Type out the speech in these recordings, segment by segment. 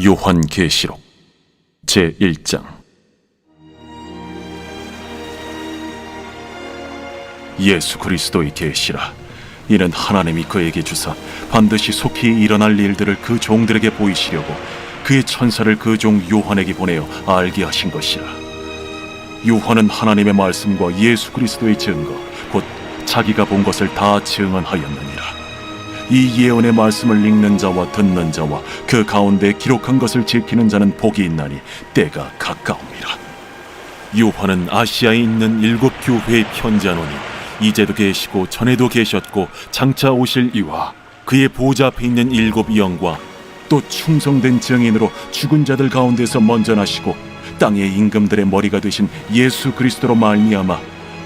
요한계시록 제1장. 예수 그리스도의 계시라. 이는 하나님이 그에게 주사 반드시 속히 일어날 일들을 그 종들에게 보이시려고 그의 천사를 그 종 요한에게 보내어 알게 하신 것이라. 요한은 하나님의 말씀과 예수 그리스도의 증거 곧 자기가 본 것을 다 증언하였느니라. 이 예언의 말씀을 읽는 자와 듣는 자와 그 가운데 기록한 것을 지키는 자는 복이 있나니 때가 가까움이라. 요한은 아시아에 있는 7교회에 편지하노니 이제도 계시고 전에도 계셨고 장차 오실 이와 그의 보좌 앞에 있는 7 영과 또 충성된 증인으로 죽은 자들 가운데서 먼저 나시고 땅의 임금들의 머리가 되신 예수 그리스도로 말미암아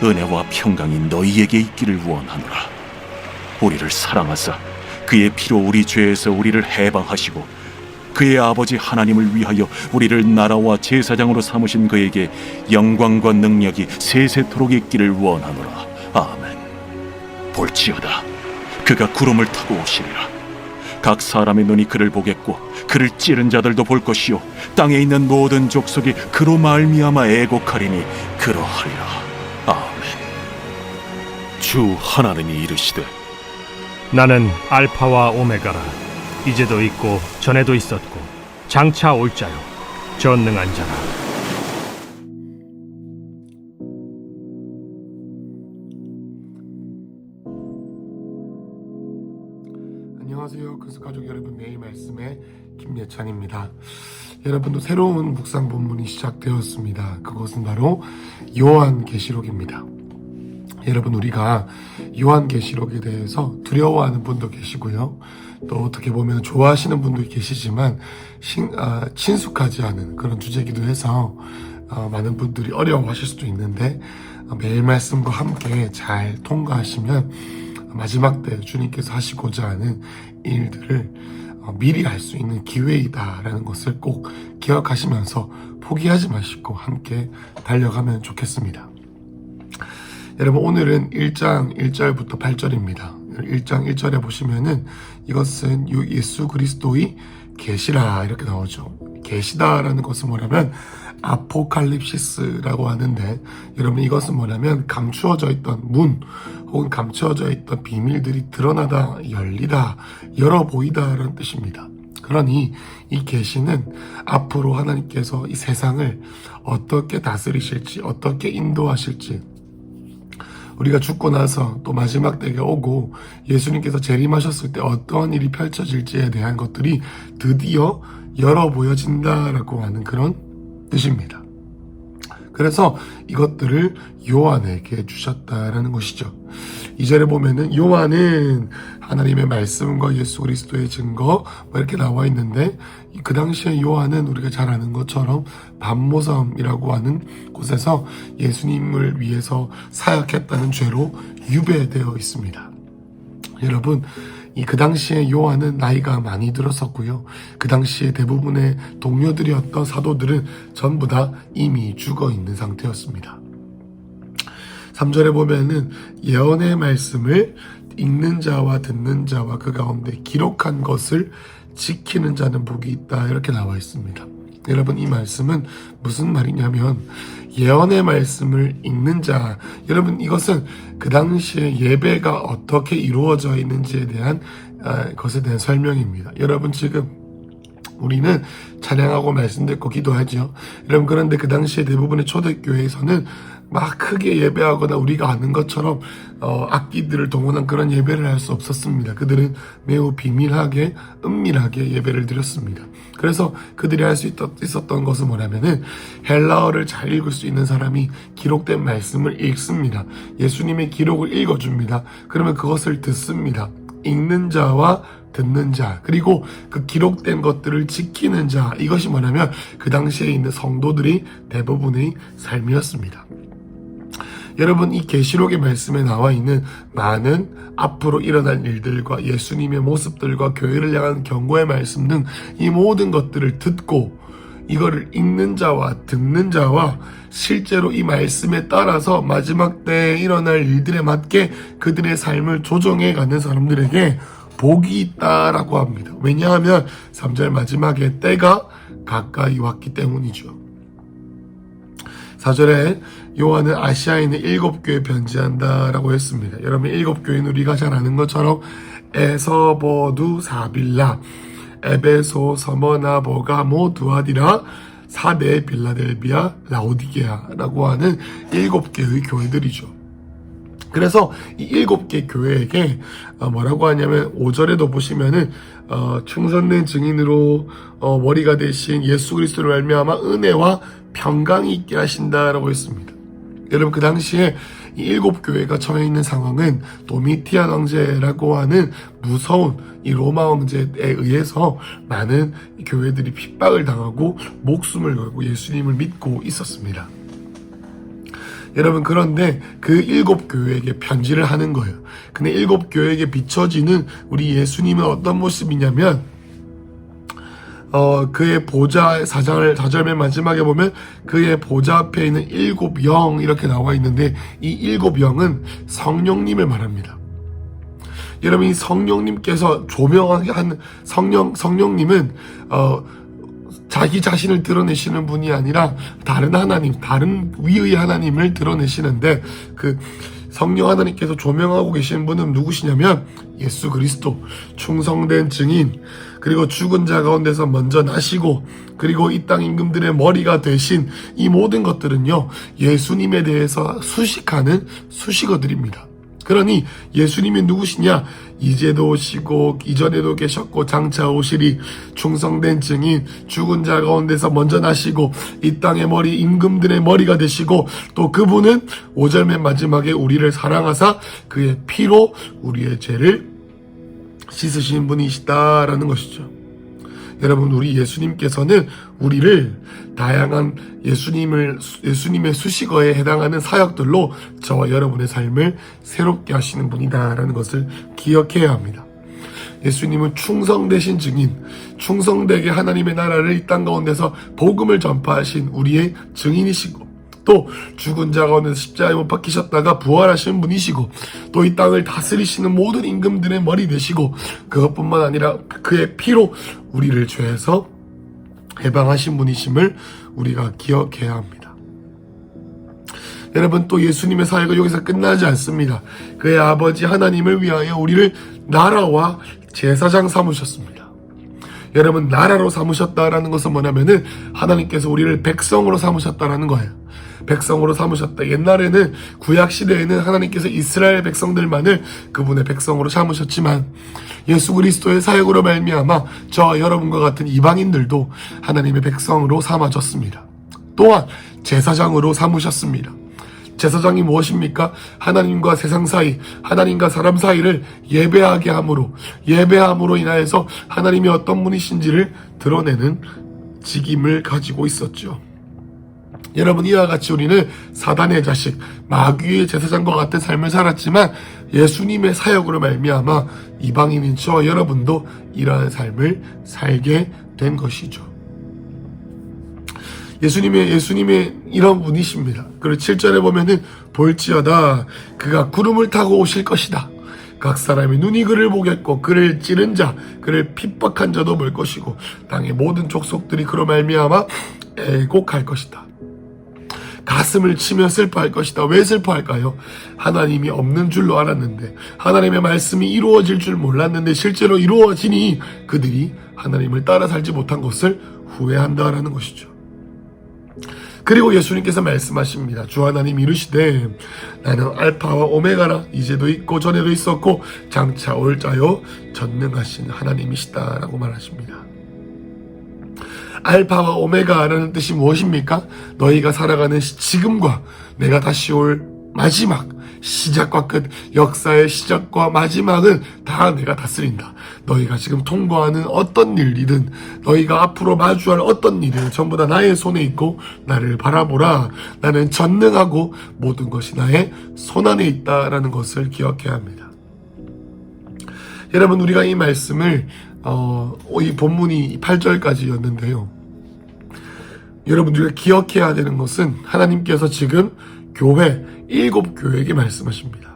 은혜와 평강이 너희에게 있기를 원하노라. 우리를 사랑하사 그의 피로 우리 죄에서 우리를 해방하시고 그의 아버지 하나님을 위하여 우리를 나라와 제사장으로 삼으신 그에게 영광과 능력이 세세토록 있기를 원하노라. 아멘. 볼지어다, 그가 구름을 타고 오시리라. 각 사람의 눈이 그를 보겠고 그를 찌른 자들도 볼 것이요 땅에 있는 모든 족속이 그로 말미암아 애곡하리니 그러하리라. 아멘. 주 하나님이 이르시되 나는 알파와 오메가라. 이제도 있고 전에도 있었고 장차 올 자요 전능한 자라. 안녕하세요. 그리스도가족 여러분, 매일 말씀의 김예찬입니다. 여러분도 새로운 묵상 본문이 시작되었습니다. 그것은 바로 요한계시록입니다. 여러분, 우리가 요한계시록에 대해서 두려워하는 분도 계시고요, 또 어떻게 보면 좋아하시는 분도 계시지만 친숙하지 않은 그런 주제이기도 해서 많은 분들이 어려워하실 수도 있는데, 매일 말씀과 함께 잘 통과하시면 마지막 때 주님께서 하시고자 하는 일들을 미리 알 수 있는 기회이다라는 것을 꼭 기억하시면서 포기하지 마시고 함께 달려가면 좋겠습니다. 여러분, 오늘은 1장 1절부터 8절입니다. 1장 1절에 보시면은 이것은 예수 그리스도의 계시라 이렇게 나오죠. 계시다라는 것은 뭐냐면 아포칼립시스라고 하는데, 여러분, 이것은 뭐냐면 감추어져 있던 문 혹은 감추어져 있던 비밀들이 드러나다, 열리다, 열어 보이다라는 뜻입니다. 그러니 이 계시는 앞으로 하나님께서 이 세상을 어떻게 다스리실지, 어떻게 인도하실지, 우리가 죽고 나서 또 마지막 때가 오고 예수님께서 재림하셨을 때 어떠한 일이 펼쳐질지에 대한 것들이 드디어 열어 보여진다라고 하는 그런 뜻입니다. 그래서 이것들을 요한에게 주셨다라는 것이죠. 2절에 보면은 요한은 하나님의 말씀과 예수 그리스도의 증거 이렇게 나와 있는데, 그 당시에 요한은 우리가 잘 아는 것처럼 반모섬이라고 하는 곳에서 예수님을 위해서 사역했다는 죄로 유배되어 있습니다. 여러분, 그 당시에 요한은 나이가 많이 들었었고요, 그 당시에 대부분의 동료들이었던 사도들은 전부 다 이미 죽어 있는 상태였습니다. 3절에 보면은 예언의 말씀을 읽는 자와 듣는 자와 그 가운데 기록한 것을 지키는 자는 복이 있다 이렇게 나와 있습니다. 여러분, 이 말씀은 무슨 말이냐면 예언의 말씀을 읽는 자, 여러분, 이것은 그 당시에 예배가 어떻게 이루어져 있는지에 대한 것에 대한 설명입니다. 여러분, 지금 우리는 찬양하고 말씀 듣고 기도하죠. 여러분, 그런데 그 당시에 대부분의 초대교회에서는 막 크게 예배하거나 우리가 아는 것처럼 악기들을 동원한 그런 예배를 할 수 없었습니다. 그들은 매우 비밀하게, 은밀하게 예배를 드렸습니다. 그래서 그들이 할 수 있었던 것은 뭐냐면은 헬라어를 잘 읽을 수 있는 사람이 기록된 말씀을 읽습니다. 예수님의 기록을 읽어줍니다. 그러면 그것을 듣습니다. 읽는 자와 듣는 자, 그리고 그 기록된 것들을 지키는 자, 이것이 뭐냐면 그 당시에 있는 성도들이 대부분의 삶이었습니다. 여러분, 이 계시록의 말씀에 나와 있는 많은 앞으로 일어날 일들과 예수님의 모습들과 교회를 향한 경고의 말씀 등 이 모든 것들을 듣고 이거를 읽는 자와 듣는 자와 실제로 이 말씀에 따라서 마지막 때에 일어날 일들에 맞게 그들의 삶을 조정해 가는 사람들에게 복이 있다라고 합니다. 왜냐하면 3절 마지막에 때가 가까이 왔기 때문이죠. 4절에 요한은 아시아에 있는 7교회 편지한다라고 했습니다. 여러분 7교회는 우리가 잘 아는 것처럼 에서버두 사빌라, 에베소, 서머나, 버가모, 두아디라, 사대, 빌라델비아, 라오디게아라고 하는 7개의 교회들이죠. 그래서 이 7개 교회에게 뭐라고 하냐면 5절에도 보시면은 충성된 증인으로 머리가 되신 예수 그리스도를 말미암아 은혜와 평강이 있게 하신다라고 했습니다. 여러분 그 당시에 이 7교회가 처해 있는 상황은 도미티안 황제라고 하는 무서운 이 로마 황제에 의해서 많은 교회들이 핍박을 당하고 목숨을 걸고 예수님을 믿고 있었습니다. 여러분 그런데 그 7교회에게 편지를 하는 거예요. 근데 7교회에게 비춰지는 우리 예수님은 어떤 모습이냐면 그의 보좌 4절 맨 마지막에 보면 그의 보좌 앞에 있는 7영 이렇게 나와 있는데 이 7영은 성령님을 말합니다. 여러분 이 성령님께서 조명하게 한 성령님은 자기 자신을 드러내시는 분이 아니라 다른 하나님, 다른 위의 하나님을 드러내시는데 그 성령 하나님께서 조명하고 계시는 분은 누구시냐면 예수 그리스도, 충성된 증인, 그리고 죽은 자 가운데서 먼저 나시고 그리고 이 땅 임금들의 머리가 되신 이 모든 것들은요 예수님에 대해서 수식하는 수식어들입니다. 그러니 예수님이 누구시냐? 이제도 오시고 이전에도 계셨고 장차 오시리, 충성된 증인, 죽은 자 가운데서 먼저 나시고 이 땅의 머리, 임금들의 머리가 되시고 또 그분은 5절 맨 마지막에 우리를 사랑하사 그의 피로 우리의 죄를 씻으신 분이시다라는 것이죠. 여러분 우리 예수님께서는 우리를 다양한 예수님의 수식어에 해당하는 사역들로 저와 여러분의 삶을 새롭게 하시는 분이다라는 것을 기억해야 합니다. 예수님은 충성되신 증인, 충성되게 하나님의 나라를 이 땅 가운데서 복음을 전파하신 우리의 증인이시고 또 죽은 자 가운데서 십자가에 못 박히셨다가 부활하신 분이시고 또 이 땅을 다스리시는 모든 임금들의 머리 되시고 그것뿐만 아니라 그의 피로 우리를 죄에서 해방하신 분이심을 우리가 기억해야 합니다. 여러분 또 예수님의 사역은 여기서 끝나지 않습니다. 그의 아버지 하나님을 위하여 우리를 나라와 제사장 삼으셨습니다. 여러분 나라로 삼으셨다라는 것은 뭐냐면은 하나님께서 우리를 백성으로 삼으셨다라는 거예요. 백성으로 삼으셨다. 옛날에는 구약 시대에는 하나님께서 이스라엘 백성들만을 그분의 백성으로 삼으셨지만 예수 그리스도의 사역으로 말미암아 저와 여러분과 같은 이방인들도 하나님의 백성으로 삼아졌습니다. 또한 제사장으로 삼으셨습니다. 제사장이 무엇입니까? 하나님과 세상 사이, 하나님과 사람 사이를 예배함으로 인하여서 하나님이 어떤 분이신지를 드러내는 직임을 가지고 있었죠. 여러분 이와 같이 우리는 사단의 자식, 마귀의 제사장과 같은 삶을 살았지만 예수님의 사역으로 말미암아 이방인인 저와 여러분도 이러한 삶을 살게 된 것이죠. 예수님의 이런 분이십니다. 그리고 7절에 보면은 볼지어다 그가 구름을 타고 오실 것이다. 각 사람이 눈이 그를 보겠고 그를 찌른 자, 그를 핍박한 자도 볼 것이고 땅의 모든 족속들이 그로 말미암아 애곡할 것이다. 가슴을 치며 슬퍼할 것이다. 왜 슬퍼할까요? 하나님이 없는 줄로 알았는데 하나님의 말씀이 이루어질 줄 몰랐는데 실제로 이루어지니 그들이 하나님을 따라 살지 못한 것을 후회한다라는 것이죠. 그리고 예수님께서 말씀하십니다. 주 하나님 이르시되 나는 알파와 오메가라, 이제도 있고 전에도 있었고 장차 올 자요 전능하신 하나님이시다라고 말하십니다. 알파와 오메가라는 뜻이 무엇입니까? 너희가 살아가는 지금과 내가 다시 올 마지막, 시작과 끝, 역사의 시작과 마지막은 다 내가 다스린다. 너희가 지금 통과하는 어떤 일이든 너희가 앞으로 마주할 어떤 일은 전부 다 나의 손에 있고 나를 바라보라. 나는 전능하고 모든 것이 나의 손안에 있다라는 것을 기억해야 합니다. 여러분 우리가 이 말씀을 이 본문이 8절까지였는데요. 여러분 우리가 기억해야 되는 것은 하나님께서 지금 교회 7교회에게 말씀하십니다.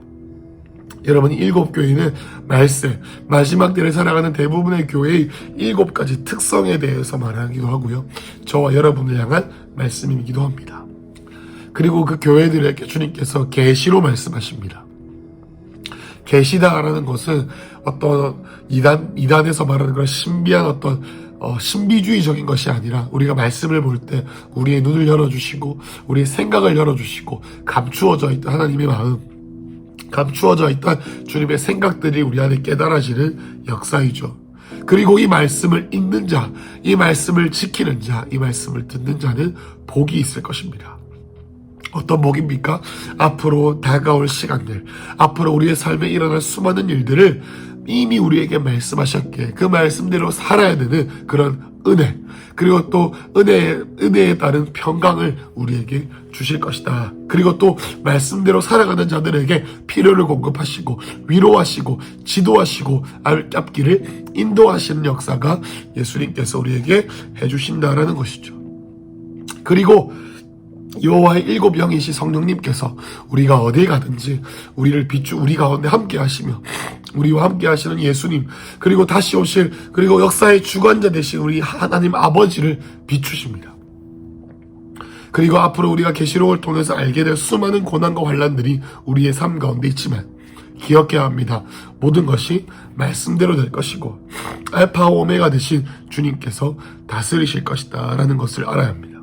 여러분, 이 7교회는 말세, 마지막 때를 살아가는 대부분의 교회의 7가지 특성에 대해서 말하기도 하고요. 저와 여러분을 향한 말씀이기도 합니다. 그리고 그 교회들에게 주님께서 계시로 말씀하십니다. 계시다라는 것은 어떤 이단에서 말하는 그런 신비한 어떤 신비주의적인 것이 아니라, 우리가 말씀을 볼 때 우리의 눈을 열어주시고 우리의 생각을 열어주시고 감추어져 있던 하나님의 마음, 감추어져 있던 주님의 생각들이 우리 안에 깨달아지는 역사이죠. 그리고 이 말씀을 읽는 자, 이 말씀을 지키는 자, 이 말씀을 듣는 자는 복이 있을 것입니다. 어떤 복입니까? 앞으로 다가올 시간들, 앞으로 우리의 삶에 일어날 수많은 일들을 이미 우리에게 말씀하셨기에 그 말씀대로 살아야 되는 그런 은혜, 그리고 또 은혜에 따른 평강을 우리에게 주실 것이다. 그리고 또 말씀대로 살아가는 자들에게 필요를 공급하시고 위로하시고 지도하시고 앞길을 인도하시는 역사가 예수님께서 우리에게 해주신다라는 것이죠. 그리고 여호와의 7영이신 성령님께서 우리가 어디에 가든지 우리를 우리 가운데 함께 하시며, 우리와 함께 하시는 예수님, 그리고 다시 오실, 그리고 역사의 주관자 되신 우리 하나님 아버지를 비추십니다. 그리고 앞으로 우리가 계시록을 통해서 알게 될 수많은 고난과 환난들이 우리의 삶 가운데 있지만 기억해야 합니다. 모든 것이 말씀대로 될 것이고 알파와 오메가 되신 주님께서 다스리실 것이다 라는 것을 알아야 합니다.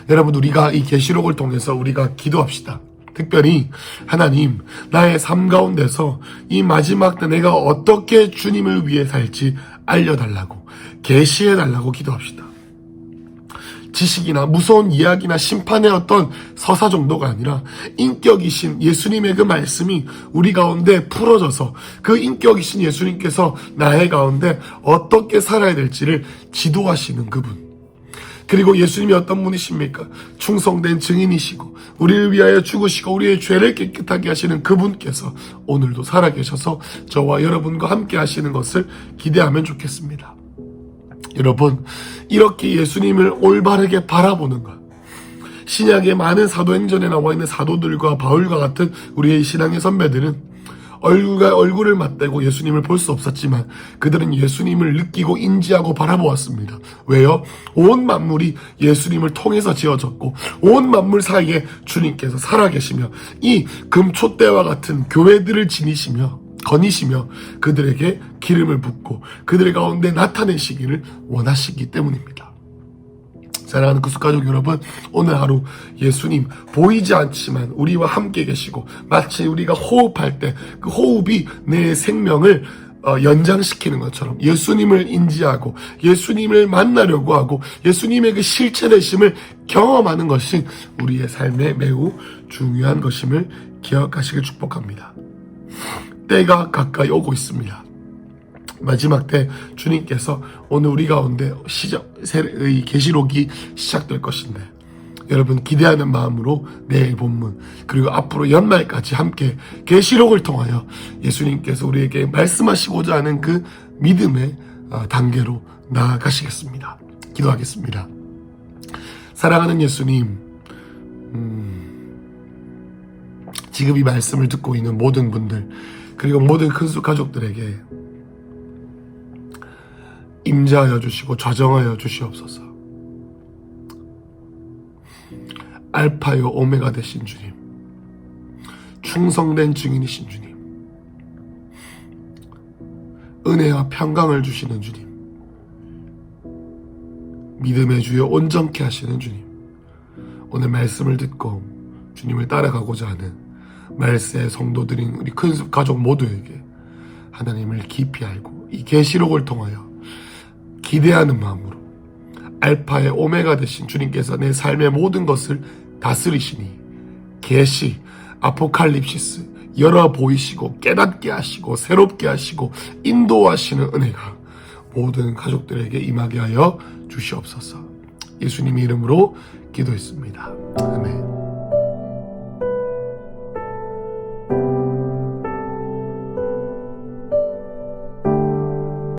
여러분, 우리가 이 계시록을 통해서 우리가 기도합시다. 특별히 하나님, 나의 삶 가운데서 이 마지막 때 내가 어떻게 주님을 위해 살지 알려달라고, 계시해달라고 기도합시다. 지식이나 무서운 이야기나 심판의 어떤 서사 정도가 아니라 인격이신 예수님의 그 말씀이 우리 가운데 풀어져서 그 인격이신 예수님께서 나의 가운데 어떻게 살아야 될지를 지도하시는 그분, 그리고 예수님이 어떤 분이십니까? 충성된 증인이시고 우리를 위하여 죽으시고 우리의 죄를 깨끗하게 하시는 그분께서 오늘도 살아계셔서 저와 여러분과 함께 하시는 것을 기대하면 좋겠습니다. 여러분, 이렇게 예수님을 올바르게 바라보는 것, 신약의 많은 사도행전에 나와 있는 사도들과 바울과 같은 우리의 신앙의 선배들은 얼굴을 맞대고 예수님을 볼 수 없었지만 그들은 예수님을 느끼고 인지하고 바라보았습니다. 왜요? 온 만물이 예수님을 통해서 지어졌고 온 만물 사이에 주님께서 살아계시며 이 금촛대와 같은 교회들을 거니시며 그들에게 기름을 붓고 그들 가운데 나타내시기를 원하시기 때문입니다. 사랑하는 구속가족 여러분, 오늘 하루 예수님 보이지 않지만 우리와 함께 계시고 마치 우리가 호흡할 때 그 호흡이 내 생명을 연장시키는 것처럼 예수님을 인지하고 예수님을 만나려고 하고 예수님의 그 실체되심을 경험하는 것이 우리의 삶에 매우 중요한 것임을 기억하시길 축복합니다. 때가 가까이 오고 있습니다. 마지막 때 주님께서 오늘 우리 가운데 이 계시록이 시작될 것인데, 여러분 기대하는 마음으로 내일 본문 그리고 앞으로 연말까지 함께 계시록을 통하여 예수님께서 우리에게 말씀하시고자 하는 그 믿음의 단계로 나아가시겠습니다. 기도하겠습니다. 사랑하는 예수님, 지금 이 말씀을 듣고 있는 모든 분들 그리고 모든 큰수 가족들에게 임재하여 주시고 좌정하여 주시옵소서. 알파요 오메가 되신 주님, 충성된 증인이신 주님, 은혜와 평강을 주시는 주님, 믿음의 주여 온전케 하시는 주님, 오늘 말씀을 듣고 주님을 따라가고자 하는 말세의 성도들인 우리 큰숲 가족 모두에게 하나님을 깊이 알고 이 계시록을 통하여 기대하는 마음으로 알파의 오메가 되신 주님께서 내 삶의 모든 것을 다스리시니 계시, 아포칼립시스 열어 보이시고 깨닫게 하시고 새롭게 하시고 인도하시는 은혜가 모든 가족들에게 임하게 하여 주시옵소서. 예수님의 이름으로 기도했습니다. 아멘.